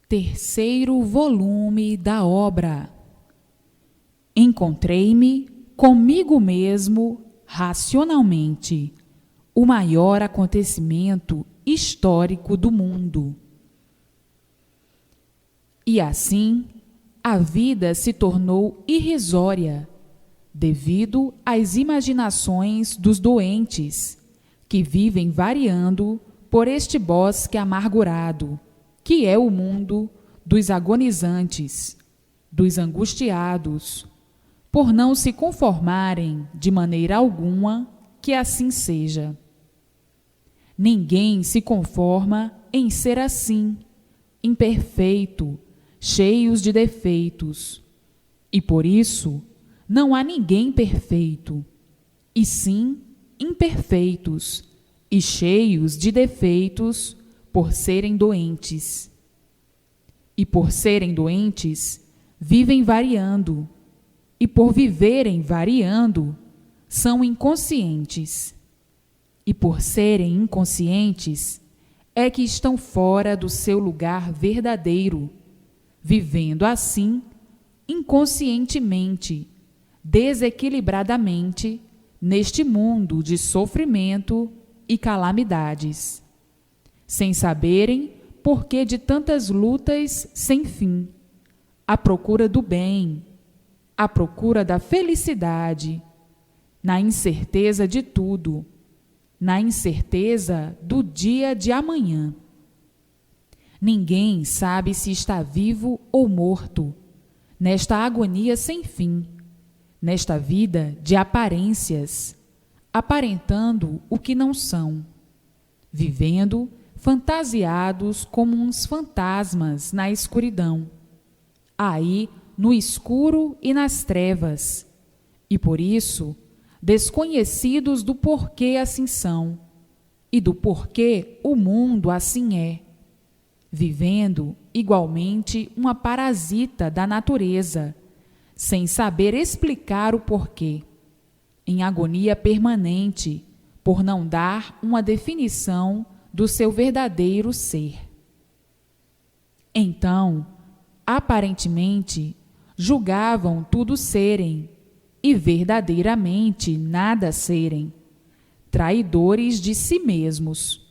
Terceiro volume da obra. Encontrei-me comigo mesmo racionalmente, o maior acontecimento histórico do mundo. E assim, a vida se tornou irrisória, devido às imaginações dos doentes, que vivem variando por este bosque amargurado, que é o mundo dos agonizantes, dos angustiados, por não se conformarem de maneira alguma que assim seja. Ninguém se conforma em ser assim, imperfeito, cheios de defeitos. E por isso, não há ninguém perfeito, e sim imperfeitos e cheios de defeitos por serem doentes. E por serem doentes, vivem variando, e por viverem variando, são inconscientes. E por serem inconscientes, é que estão fora do seu lugar verdadeiro, vivendo assim, inconscientemente, desequilibradamente, neste mundo de sofrimento e calamidades, sem saberem por que de tantas lutas sem fim, à procura do bem, à procura da felicidade, na incerteza de tudo, na incerteza do dia de amanhã. Ninguém sabe se está vivo ou morto, nesta agonia sem fim, nesta vida de aparências, aparentando o que não são, vivendo fantasiados como uns fantasmas na escuridão, aí no escuro e nas trevas, e por isso desconhecidos do porquê assim são e do porquê o mundo assim é, vivendo igualmente uma parasita da natureza, sem saber explicar o porquê, em agonia permanente, por não dar uma definição do seu verdadeiro ser. Então, aparentemente, julgavam tudo serem, e verdadeiramente nada serem, traidores de si mesmos.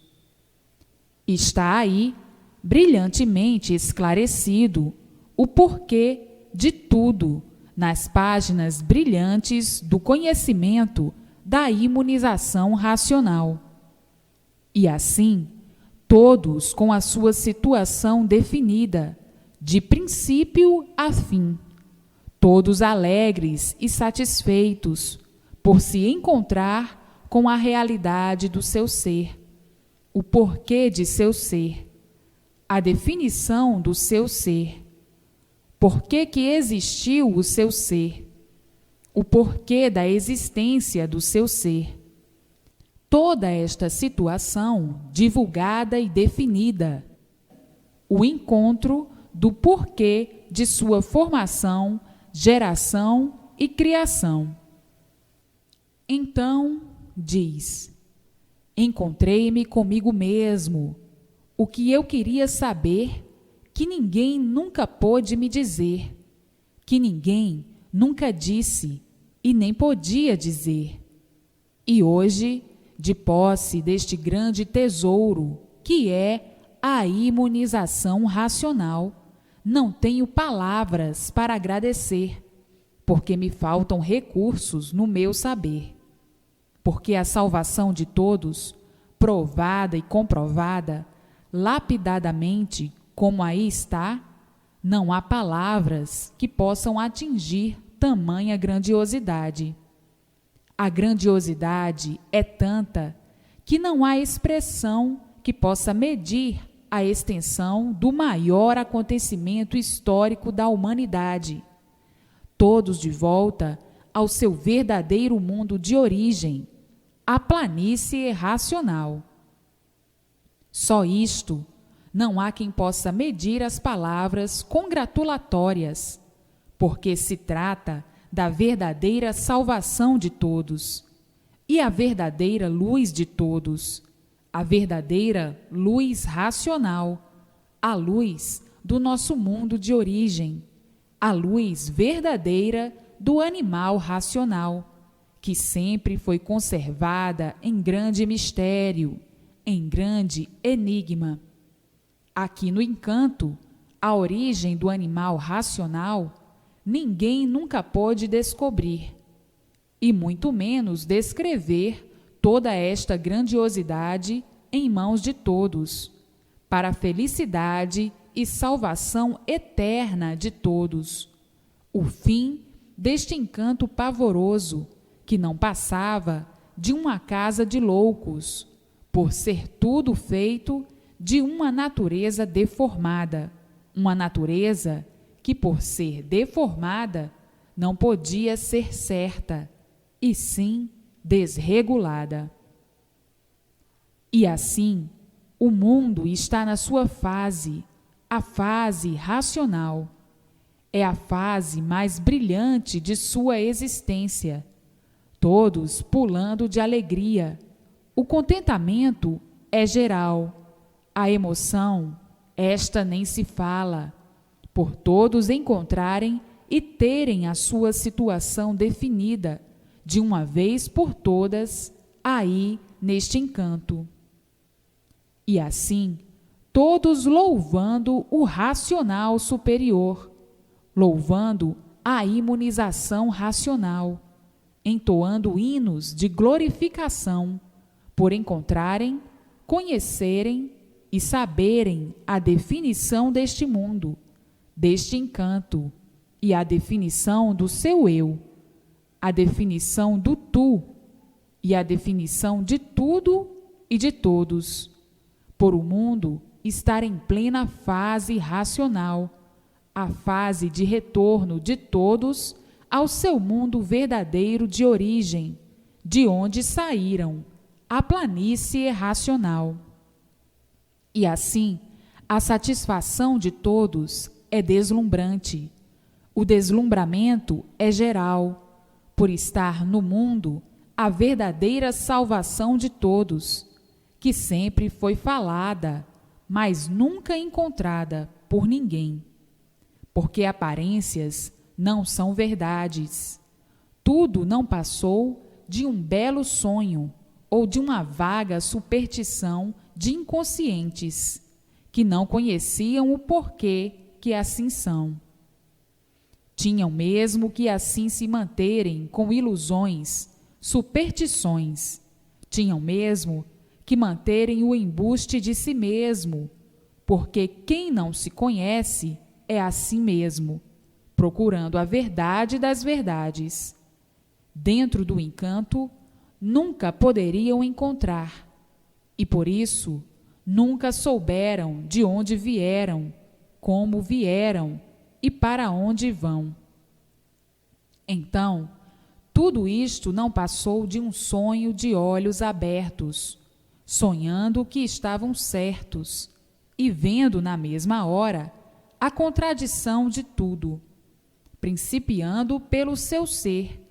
Está aí, brilhantemente esclarecido, o porquê de tudo, nas páginas brilhantes do conhecimento da imunização racional. E assim, todos com a sua situação definida, de princípio a fim, todos alegres e satisfeitos por se encontrar com a realidade do seu ser, o porquê de seu ser, a definição do seu ser, porquê que existiu o seu ser, o porquê da existência do seu ser. Toda esta situação divulgada e definida, o encontro do porquê de sua formação, geração e criação. Então, diz, encontrei-me comigo mesmo, o que eu queria saber, que ninguém nunca pôde me dizer, que ninguém nunca disse e nem podia dizer. E hoje, de posse deste grande tesouro, que é a imunização racional, não tenho palavras para agradecer, porque me faltam recursos no meu saber. Porque a salvação de todos, provada e comprovada, lapidadamente, como aí está, não há palavras que possam atingir tamanha grandiosidade. A grandiosidade é tanta que não há expressão que possa medir a extensão do maior acontecimento histórico da humanidade. Todos de volta ao seu verdadeiro mundo de origem, a planície racional. Só isto, não há quem possa medir as palavras congratulatórias, porque se trata da verdadeira salvação de todos, e a verdadeira luz de todos, a verdadeira luz racional, a luz do nosso mundo de origem, a luz verdadeira do animal racional, que sempre foi conservada em grande mistério, em grande enigma. Aqui no encanto, a origem do animal racional, ninguém nunca pôde descobrir, e muito menos descrever toda esta grandiosidade em mãos de todos, para a felicidade e salvação eterna de todos. O fim deste encanto pavoroso, que não passava de uma casa de loucos, por ser tudo feito de uma natureza deformada, uma natureza que, por ser deformada, não podia ser certa, e sim desregulada. E assim, o mundo está na sua fase, a fase racional. É a fase mais brilhante de sua existência, todos pulando de alegria. O contentamento é geral. A emoção, esta nem se fala, por todos encontrarem e terem a sua situação definida, de uma vez por todas, aí neste encanto. E assim, todos louvando o racional superior, louvando a imunização racional, entoando hinos de glorificação, por encontrarem, conhecerem e saberem a definição deste mundo, deste encanto, e a definição do seu eu, a definição do tu, e a definição de tudo e de todos, por o mundo estar em plena fase racional, a fase de retorno de todos ao seu mundo verdadeiro de origem, de onde saíram, a planície racional. E assim, a satisfação de todos é deslumbrante. O deslumbramento é geral, por estar no mundo a verdadeira salvação de todos, que sempre foi falada, mas nunca encontrada por ninguém. Porque aparências não são verdades. Tudo não passou de um belo sonho ou de uma vaga superstição de inconscientes, que não conheciam o porquê que assim são. Tinham mesmo que assim se manterem com ilusões, superstições. Tinham mesmo que manterem o embuste de si mesmo, porque quem não se conhece é a si mesmo, procurando a verdade das verdades. Dentro do encanto, nunca poderiam encontrar, e por isso nunca souberam de onde vieram, como vieram e para onde vão. Então, tudo isto não passou de um sonho de olhos abertos, sonhando que estavam certos e vendo na mesma hora a contradição de tudo, principiando pelo seu ser,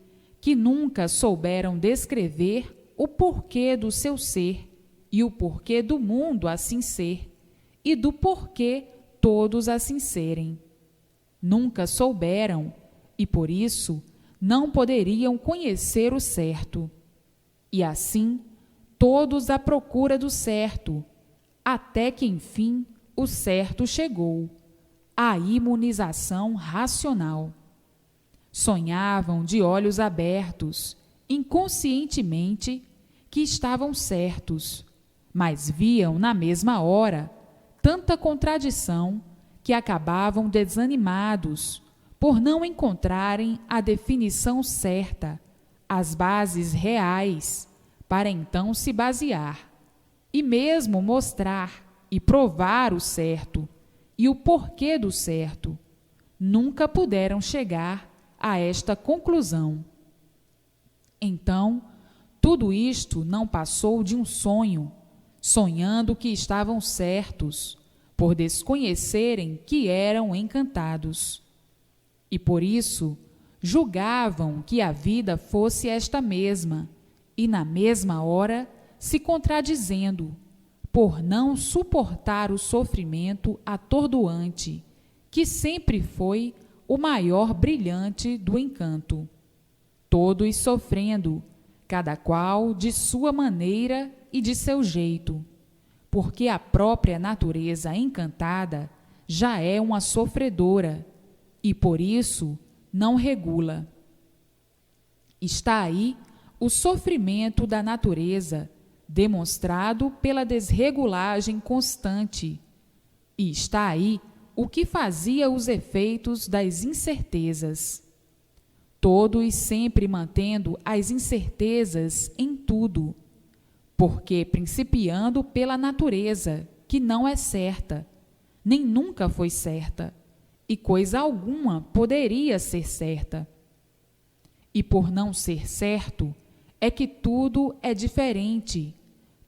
que nunca souberam descrever o porquê do seu ser e o porquê do mundo assim ser e do porquê todos assim serem. Nunca souberam e, por isso, não poderiam conhecer o certo. E assim, todos à procura do certo, até que, enfim, o certo chegou, a imunização racional. Sonhavam de olhos abertos, inconscientemente, que estavam certos, mas viam na mesma hora tanta contradição que acabavam desanimados por não encontrarem a definição certa, as bases reais, para então se basear, e mesmo mostrar e provar o certo e o porquê do certo. Nunca puderam chegar a esta conclusão. Então, tudo isto não passou de um sonho, sonhando que estavam certos, por desconhecerem que eram encantados. E por isso, julgavam que a vida fosse esta mesma, e na mesma hora se contradizendo, por não suportar o sofrimento atordoante, que sempre foi o maior brilhante do encanto. Todos sofrendo, cada qual de sua maneira e de seu jeito, porque a própria natureza encantada já é uma sofredora e por isso não regula. Está aí o sofrimento da natureza, demonstrado pela desregulagem constante, e está aí o que fazia os efeitos das incertezas. Todos sempre mantendo as incertezas em tudo, porque principiando pela natureza, que não é certa, nem nunca foi certa, e coisa alguma poderia ser certa. E por não ser certo, é que tudo é diferente,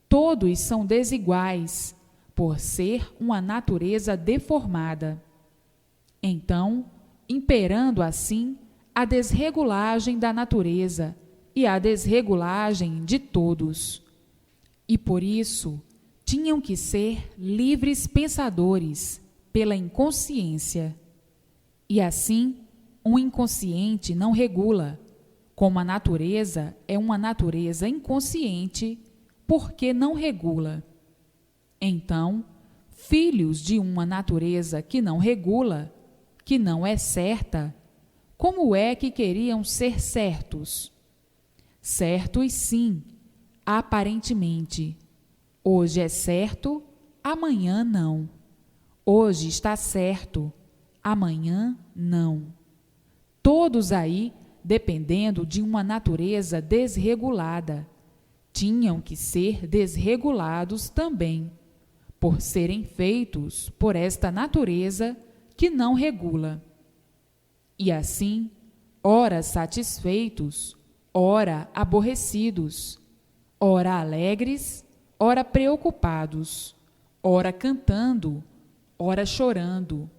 todos são desiguais, por ser uma natureza deformada. Então, imperando assim a desregulagem da natureza e a desregulagem de todos. E por isso, tinham que ser livres pensadores pela inconsciência. E assim, um inconsciente não regula, como a natureza é uma natureza inconsciente, porque não regula. Então, filhos de uma natureza que não regula, que não é certa, como é que queriam ser certos? Certos sim, aparentemente. Hoje é certo, amanhã não. Hoje está certo, amanhã não. Todos aí, dependendo de uma natureza desregulada, tinham que ser desregulados também, por serem feitos por esta natureza que não regula. E assim, ora satisfeitos, ora aborrecidos, ora alegres, ora preocupados, ora cantando, ora chorando,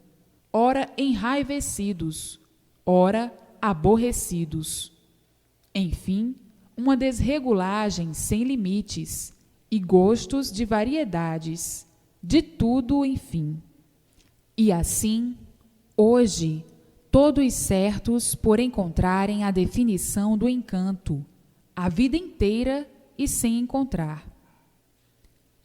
ora enraivecidos, ora aborrecidos. Enfim, uma desregulagem sem limites e gostos de variedades, de tudo, enfim. E assim, hoje, todos certos por encontrarem a definição do encanto, a vida inteira e sem encontrar.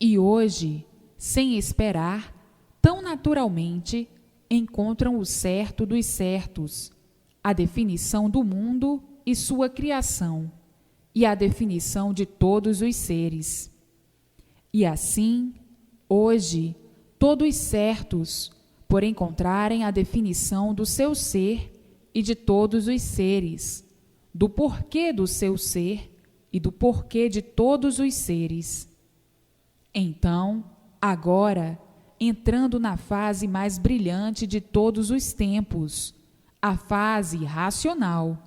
E hoje, sem esperar, tão naturalmente, encontram o certo dos certos, a definição do mundo e sua criação, e a definição de todos os seres. E assim, hoje, todos certos, por encontrarem a definição do seu ser e de todos os seres, do porquê do seu ser e do porquê de todos os seres. Então, agora, entrando na fase mais brilhante de todos os tempos, a fase racional,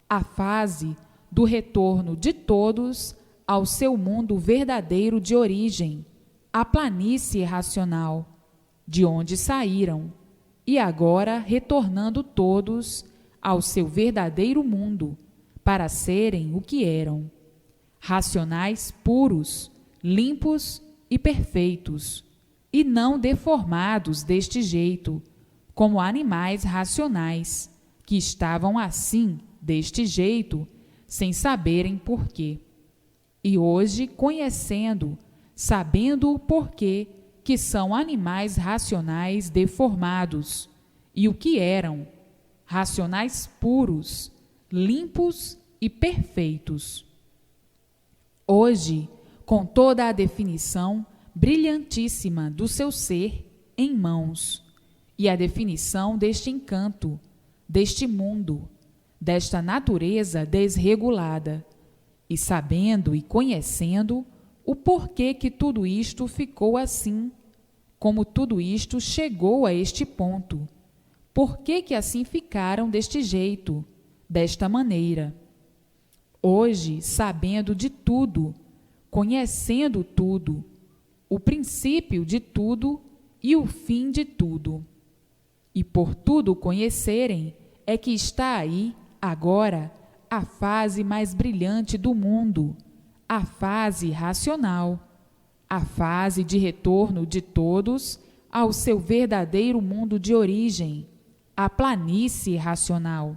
a fase do retorno de todos ao seu mundo verdadeiro de origem, a planície racional, de onde saíram, e agora retornando todos ao seu verdadeiro mundo, para serem o que eram, racionais puros, limpos e perfeitos, e não deformados deste jeito, como animais racionais, que estavam assim, deste jeito, sem saberem porquê. E hoje, conhecendo, sabendo o porquê, que são animais racionais deformados, e o que eram, racionais puros, limpos e perfeitos. Hoje, com toda a definição brilhantíssima do seu ser em mãos, e a definição deste encanto, deste mundo, desta natureza desregulada, e sabendo e conhecendo o porquê que tudo isto ficou assim, como tudo isto chegou a este ponto, por que assim ficaram deste jeito, desta maneira. Hoje, sabendo de tudo, conhecendo tudo, o princípio de tudo e o fim de tudo, e por tudo conhecerem, é que está aí, agora, a fase mais brilhante do mundo, a fase racional, a fase de retorno de todos ao seu verdadeiro mundo de origem, a planície racional.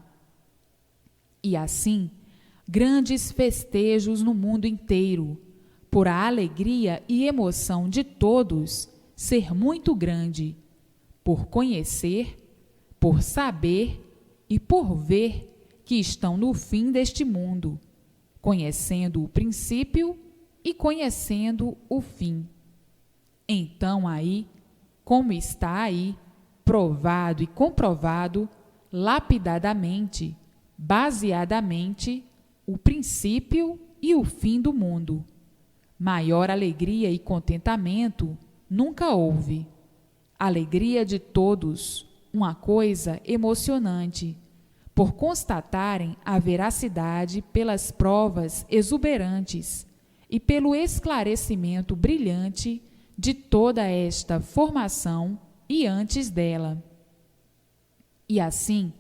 E assim, grandes festejos no mundo inteiro, por a alegria e emoção de todos ser muito grande, por conhecer, por saber e por ver que estão no fim deste mundo, conhecendo o princípio e conhecendo o fim. Então aí, como está aí, provado e comprovado, lapidadamente, baseadamente, o princípio e o fim do mundo. Maior alegria e contentamento nunca houve. Alegria de todos, uma coisa emocionante, por constatarem a veracidade pelas provas exuberantes e pelo esclarecimento brilhante de toda esta formação e antes dela. E assim,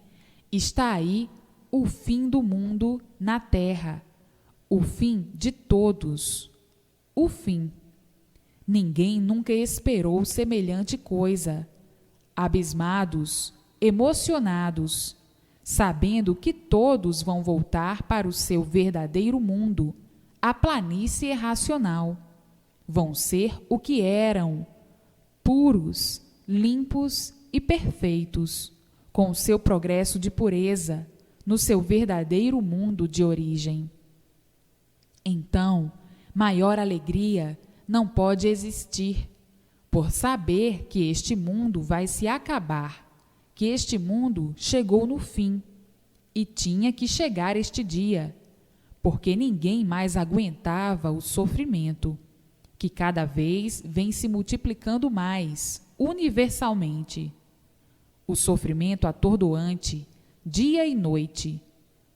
está aí o fim do mundo na terra, o fim de todos, o fim. Ninguém nunca esperou semelhante coisa. Abismados, emocionados, sabendo que todos vão voltar para o seu verdadeiro mundo, a planície racional. Vão ser o que eram, puros, limpos e perfeitos, com o seu progresso de pureza, no seu verdadeiro mundo de origem. Então, maior alegria não pode existir, por saber que este mundo vai se acabar, que este mundo chegou no fim, e tinha que chegar este dia, porque ninguém mais aguentava o sofrimento, que cada vez vem se multiplicando mais, universalmente. O sofrimento atordoante, dia e noite.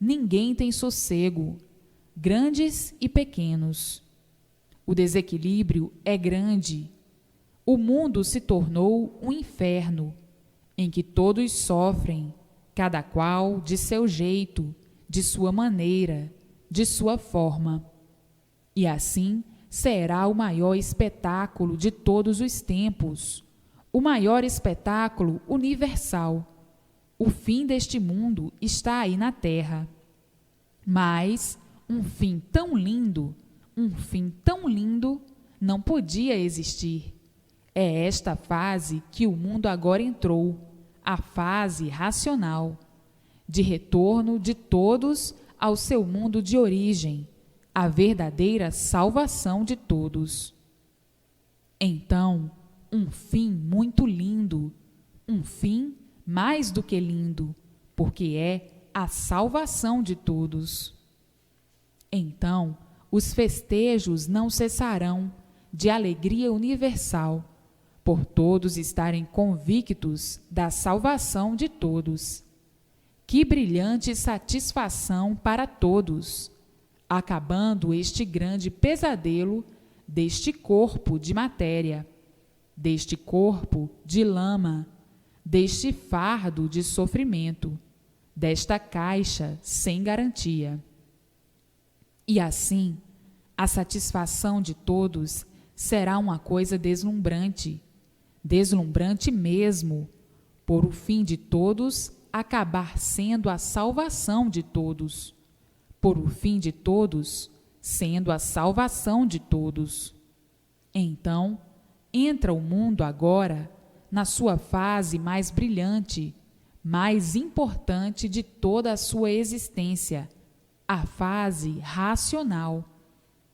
Ninguém tem sossego, grandes e pequenos. O desequilíbrio é grande. O mundo se tornou um inferno, em que todos sofrem, cada qual de seu jeito, de sua maneira, de sua forma. E assim será o maior espetáculo de todos os tempos, o maior espetáculo universal. O fim deste mundo está aí na terra. Mas um fim tão lindo, não podia existir. É esta fase que o mundo agora entrou, a fase racional, de retorno de todos ao seu mundo de origem, a verdadeira salvação de todos. Então, um fim muito lindo, um fim mais do que lindo, porque é a salvação de todos. Então, os festejos não cessarão de alegria universal, por todos estarem convictos da salvação de todos. Que brilhante satisfação para todos, acabando este grande pesadelo deste corpo de matéria, deste corpo de lama, deste fardo de sofrimento, desta caixa sem garantia. E assim, a satisfação de todos será uma coisa deslumbrante, deslumbrante mesmo, por o fim de todos acabar sendo a salvação de todos, por o fim de todos sendo a salvação de todos. Então, entra o mundo agora na sua fase mais brilhante, mais importante de toda a sua existência, a fase racional,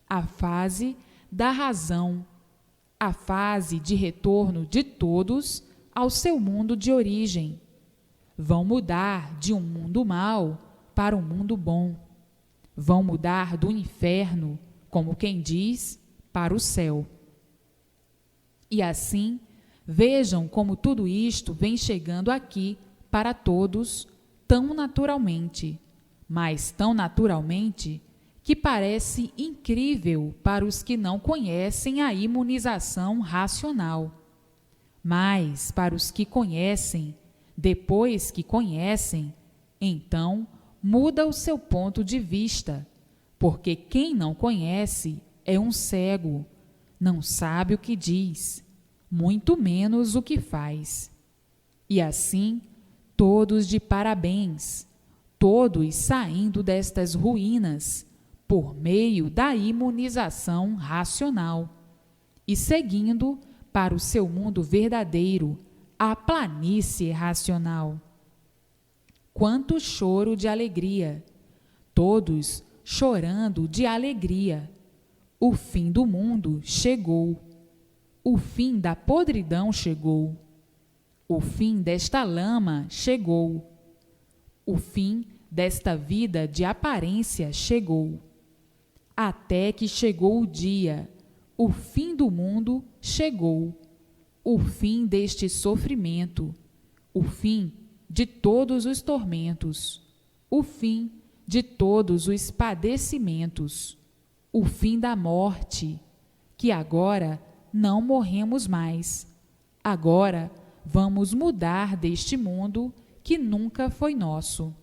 a fase da razão, a fase de retorno de todos ao seu mundo de origem. Vão mudar de um mundo mau para um mundo bom. Vão mudar do inferno, como quem diz, para o céu. E assim, vejam como tudo isto vem chegando aqui para todos tão naturalmente, mas tão naturalmente que parece incrível para os que não conhecem a imunização racional. Mas para os que conhecem, depois que conhecem, então muda o seu ponto de vista, porque quem não conhece é um cego, não sabe o que diz, muito menos o que faz. E assim, todos de parabéns, todos saindo destas ruínas por meio da imunização racional e seguindo para o seu mundo verdadeiro, a planície racional. Quanto choro de alegria, todos chorando de alegria. O fim do mundo chegou, o fim da podridão chegou, o fim desta lama chegou, o fim desta vida de aparência chegou. Até que chegou o dia, o fim do mundo chegou, o fim deste sofrimento, o fim de todos os tormentos, o fim de todos os padecimentos, o fim da morte, que agora não morremos mais. Agora vamos mudar deste mundo que nunca foi nosso.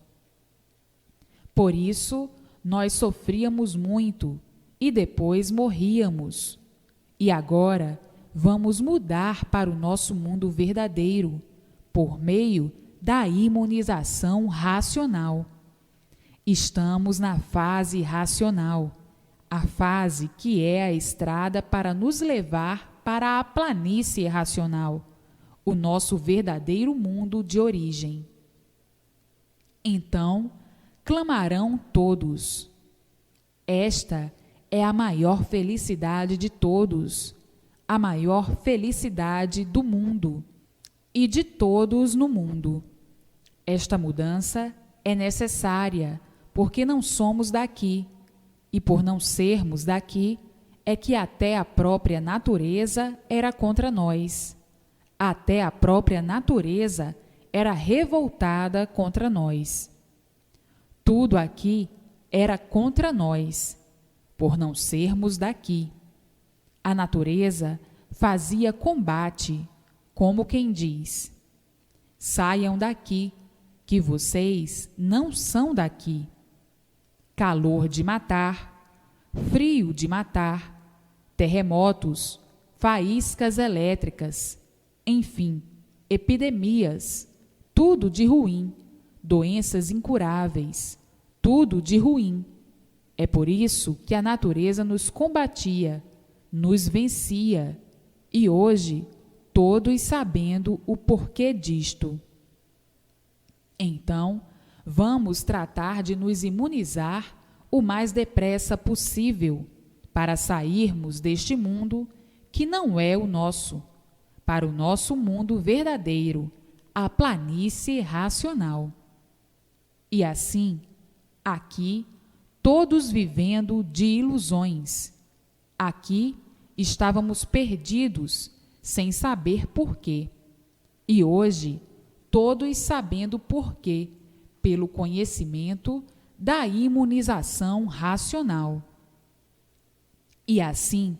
Por isso, nós sofríamos muito e depois morríamos. E agora vamos mudar para o nosso mundo verdadeiro, por meio da imunização racional. Estamos na fase racional, a fase que é a estrada para nos levar para a planície racional, o nosso verdadeiro mundo de origem. Então, clamarão todos. Esta é a maior felicidade de todos, a maior felicidade do mundo e de todos no mundo. Esta mudança é necessária porque não somos daqui, e por não sermos daqui é que até a própria natureza era contra nós. Até a própria natureza era revoltada contra nós. Tudo aqui era contra nós, por não sermos daqui. A natureza fazia combate, como quem diz: saiam daqui, que vocês não são daqui. Calor de matar, frio de matar, terremotos, faíscas elétricas, enfim, epidemias, tudo de ruim, doenças incuráveis, tudo de ruim. É por isso que a natureza nos combatia, nos vencia, e hoje, todos sabendo o porquê disto. Então, vamos tratar de nos imunizar o mais depressa possível para sairmos deste mundo que não é o nosso, para o nosso mundo verdadeiro, a planície racional. E assim, aqui, todos vivendo de ilusões. Aqui estávamos perdidos, sem saber porquê. E hoje, todos sabendo porquê, pelo conhecimento da imunização racional. E assim,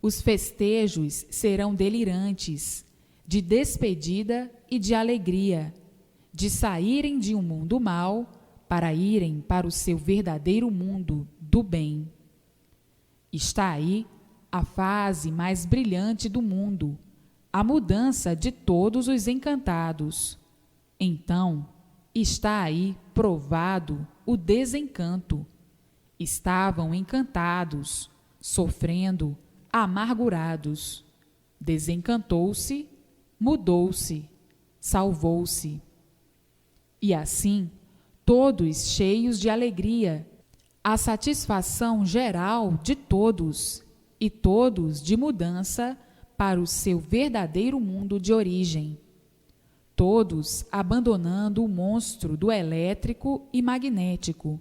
os festejos serão delirantes, de despedida e de alegria, de saírem de um mundo mau para irem para o seu verdadeiro mundo do bem. Está aí a fase mais brilhante do mundo, a mudança de todos os encantados. Então, está aí provado o desencanto. Estavam encantados, sofrendo, amargurados. Desencantou-se, mudou-se, salvou-se. E assim, todos cheios de alegria, a satisfação geral de todos, e todos de mudança para o seu verdadeiro mundo de origem. Todos abandonando o monstro do elétrico e magnético,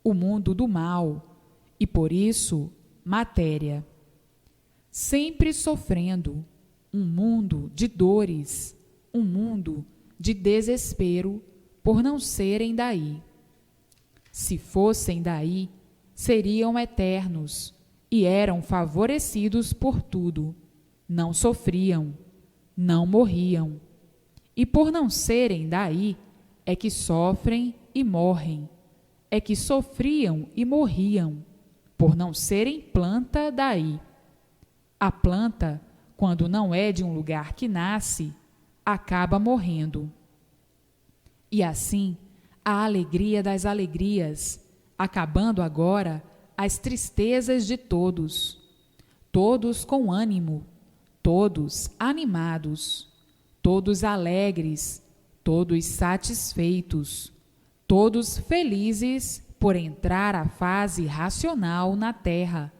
o mundo do mal, e por isso, matéria. Sempre sofrendo, um mundo de dores, um mundo de desespero por não serem daí. Se fossem daí, seriam eternos e eram favorecidos por tudo. Não sofriam, não morriam. E por não serem daí, é que sofrem e morrem. É que sofriam e morriam, por não serem planta daí. A planta, quando não é de um lugar que nasce, acaba morrendo. E assim, a alegria das alegrias, acabando agora as tristezas de todos, todos com ânimo, todos animados, todos alegres, todos satisfeitos, todos felizes por entrar a fase racional na Terra,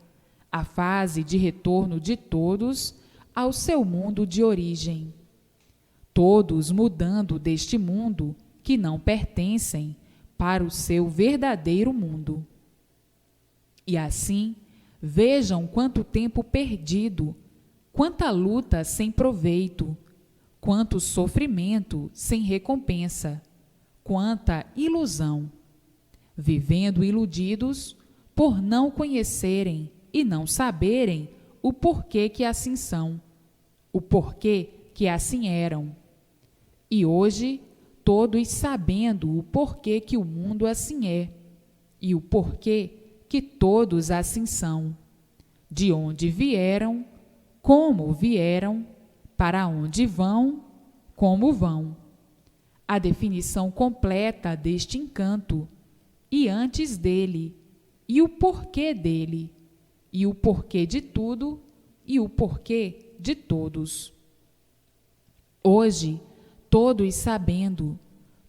a fase de retorno de todos ao seu mundo de origem. Todos mudando deste mundo que não pertencem para o seu verdadeiro mundo. E assim, vejam quanto tempo perdido, quanta luta sem proveito, quanto sofrimento sem recompensa, quanta ilusão, vivendo iludidos por não conhecerem e não saberem o porquê que assim são, o porquê que assim eram. E hoje, todos sabendo o porquê que o mundo assim é, e o porquê que todos assim são, de onde vieram, como vieram, para onde vão, como vão. A definição completa deste encanto, e antes dele, e o porquê dele, e o porquê de tudo, e o porquê de todos. Hoje, todos sabendo,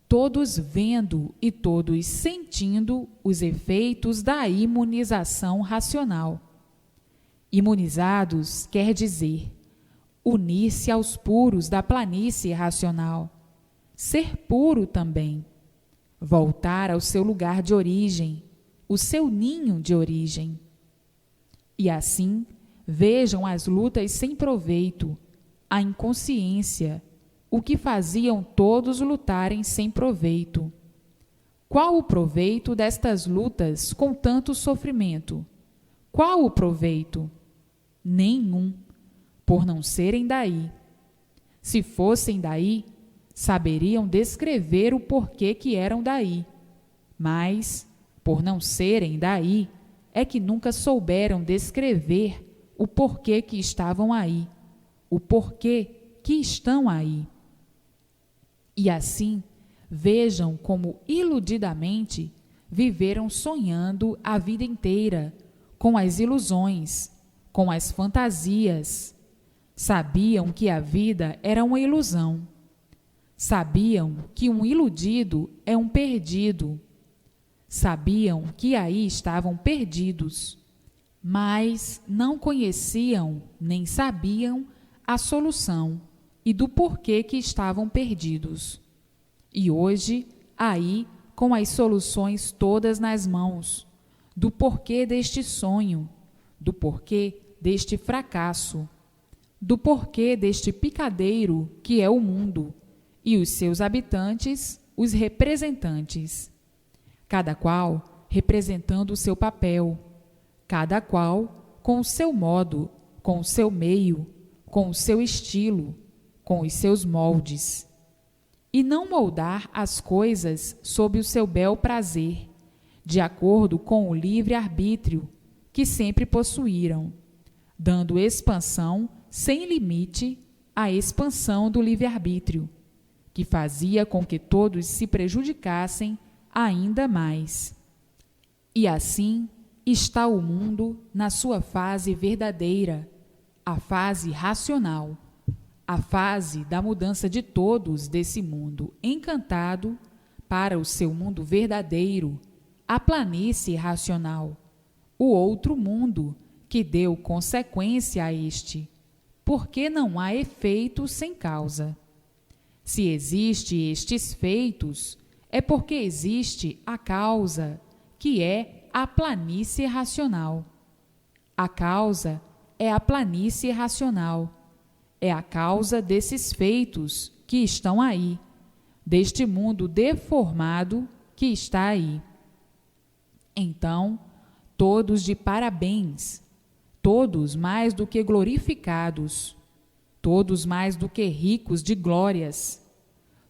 todos vendo e todos sentindo os efeitos da imunização racional. Imunizados quer dizer unir-se aos puros da planície racional, ser puro também, voltar ao seu lugar de origem, o seu ninho de origem. E assim, vejam as lutas sem proveito, a inconsciência, o que faziam todos lutarem sem proveito. Qual o proveito destas lutas com tanto sofrimento? Qual o proveito? Nenhum, por não serem daí. Se fossem daí, saberiam descrever o porquê que eram daí. Mas, por não serem daí, é que nunca souberam descrever o porquê que estavam aí, o porquê que estão aí. E assim, vejam como iludidamente viveram sonhando a vida inteira, com as ilusões, com as fantasias. Sabiam que a vida era uma ilusão. Sabiam que um iludido é um perdido. Sabiam que aí estavam perdidos, mas não conheciam nem sabiam a solução e do porquê que estavam perdidos. E hoje, aí, com as soluções todas nas mãos, do porquê deste sonho, do porquê deste fracasso, do porquê deste picadeiro que é o mundo, e os seus habitantes, os representantes, cada qual representando o seu papel, cada qual com o seu modo, com o seu meio, com o seu estilo, com os seus moldes, e não moldar as coisas sob o seu bel prazer, de acordo com o livre-arbítrio que sempre possuíram, dando expansão sem limite à expansão do livre-arbítrio, que fazia com que todos se prejudicassem ainda mais. E assim está o mundo na sua fase verdadeira, a fase racional, a fase da mudança de todos desse mundo encantado para o seu mundo verdadeiro, a planície racional, o outro mundo que deu consequência a este, porque não há efeito sem causa. Se existem estes feitos, é porque existe a causa, que é a planície racional. A causa é a planície racional. É a causa desses feitos que estão aí, deste mundo deformado que está aí. Então, todos de parabéns, todos mais do que glorificados, todos mais do que ricos de glórias,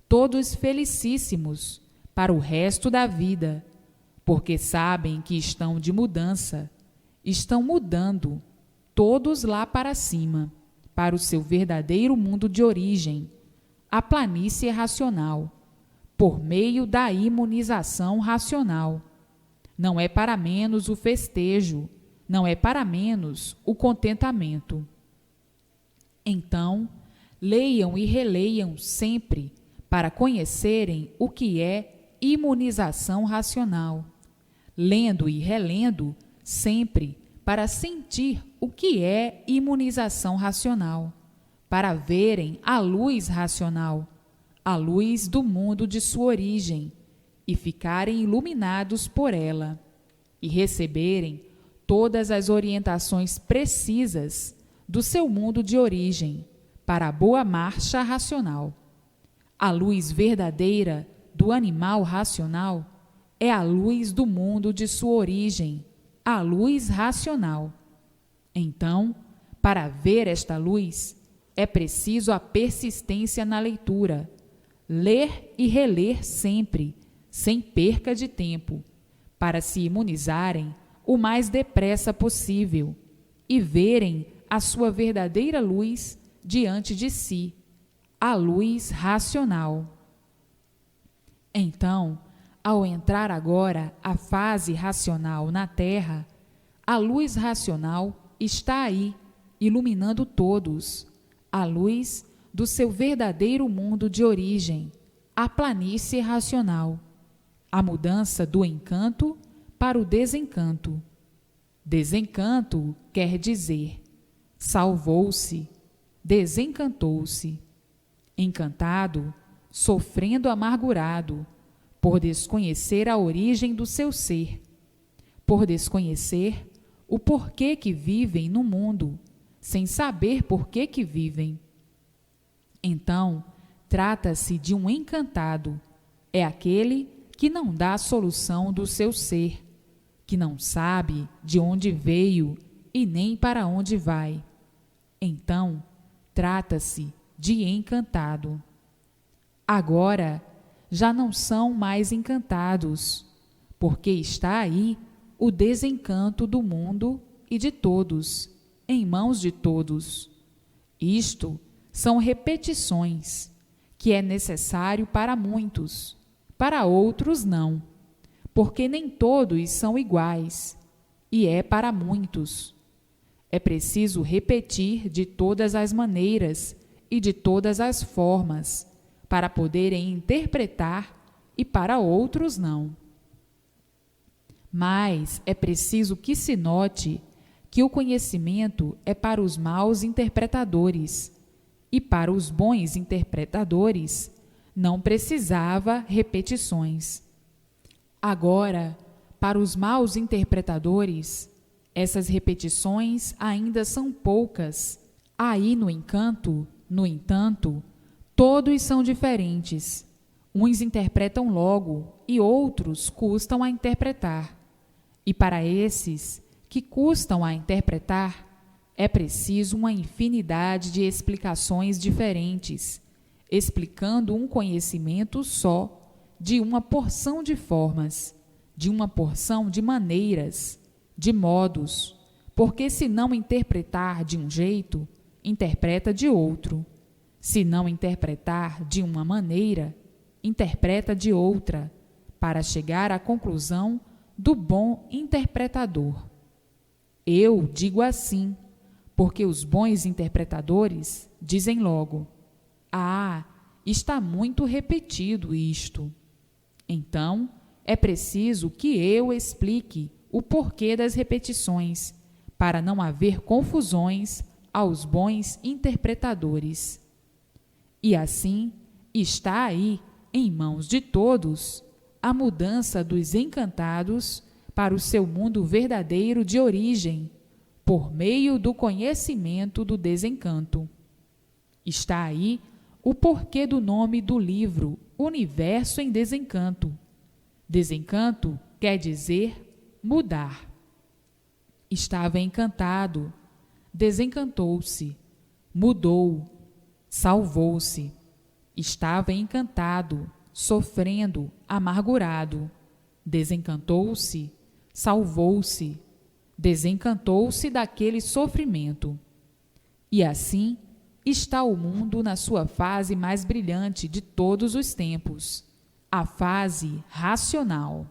todos felicíssimos para o resto da vida, porque sabem que estão de mudança, estão mudando, todos lá para cima, para o seu verdadeiro mundo de origem, a planície racional, por meio da imunização racional. Não é para menos o festejo, não é para menos o contentamento. Então, leiam e releiam sempre para conhecerem o que é imunização racional. Lendo e relendo sempre para sentir o que é imunização racional, para verem a luz racional, a luz do mundo de sua origem, e ficarem iluminados por ela, e receberem todas as orientações precisas do seu mundo de origem para a boa marcha racional. A luz verdadeira do animal racional é a luz do mundo de sua origem, a luz racional. Então, para ver esta luz, é preciso a persistência na leitura, ler e reler sempre, sem perca de tempo, para se imunizarem o mais depressa possível e verem a sua verdadeira luz diante de si, a luz racional. Então, ao entrar agora a fase racional na Terra, a luz racional está aí, iluminando todos, a luz do seu verdadeiro mundo de origem, a planície racional, a mudança do encanto para o desencanto. Desencanto quer dizer salvou-se, desencantou-se. Encantado, sofrendo amargurado, por desconhecer a origem do seu ser, por desconhecer o porquê que vivem no mundo, sem saber porquê que vivem. Então, trata-se de um encantado, é aquele que não dá a solução do seu ser, que não sabe de onde veio e nem para onde vai. Então, trata-se de encantado. Agora, já não são mais encantados, porque está aí o desencanto do mundo e de todos, em mãos de todos. Isto são repetições, que é necessário para muitos, para outros não, porque nem todos são iguais, e é para muitos. É preciso repetir de todas as maneiras e de todas as formas, para poderem interpretar, e para outros não. Mas é preciso que se note que o conhecimento é para os maus interpretadores, e para os bons interpretadores não precisava repetições. Agora, para os maus interpretadores, essas repetições ainda são poucas. Aí no encanto, no entanto, todos são diferentes. Uns interpretam logo e outros custam a interpretar. E para esses que custam a interpretar, é preciso uma infinidade de explicações diferentes, explicando um conhecimento só de uma porção de formas, de uma porção de maneiras, de modos, porque se não interpretar de um jeito, interpreta de outro. Se não interpretar de uma maneira, interpreta de outra, para chegar à conclusão do bom interpretador. Eu digo assim, porque os bons interpretadores dizem logo: ah, está muito repetido isto. Então, é preciso que eu explique o porquê das repetições, para não haver confusões aos bons interpretadores. E assim, está aí, em mãos de todos, a mudança dos encantados para o seu mundo verdadeiro de origem, por meio do conhecimento do desencanto. Está aí o porquê do nome do livro Universo em Desencanto. Desencanto quer dizer mudar. Estava encantado, desencantou-se, mudou, salvou-se. Estava encantado, sofrendo, amargurado, desencantou-se, salvou-se, desencantou-se daquele sofrimento. E assim está o mundo na sua fase mais brilhante de todos os tempos, a fase racional.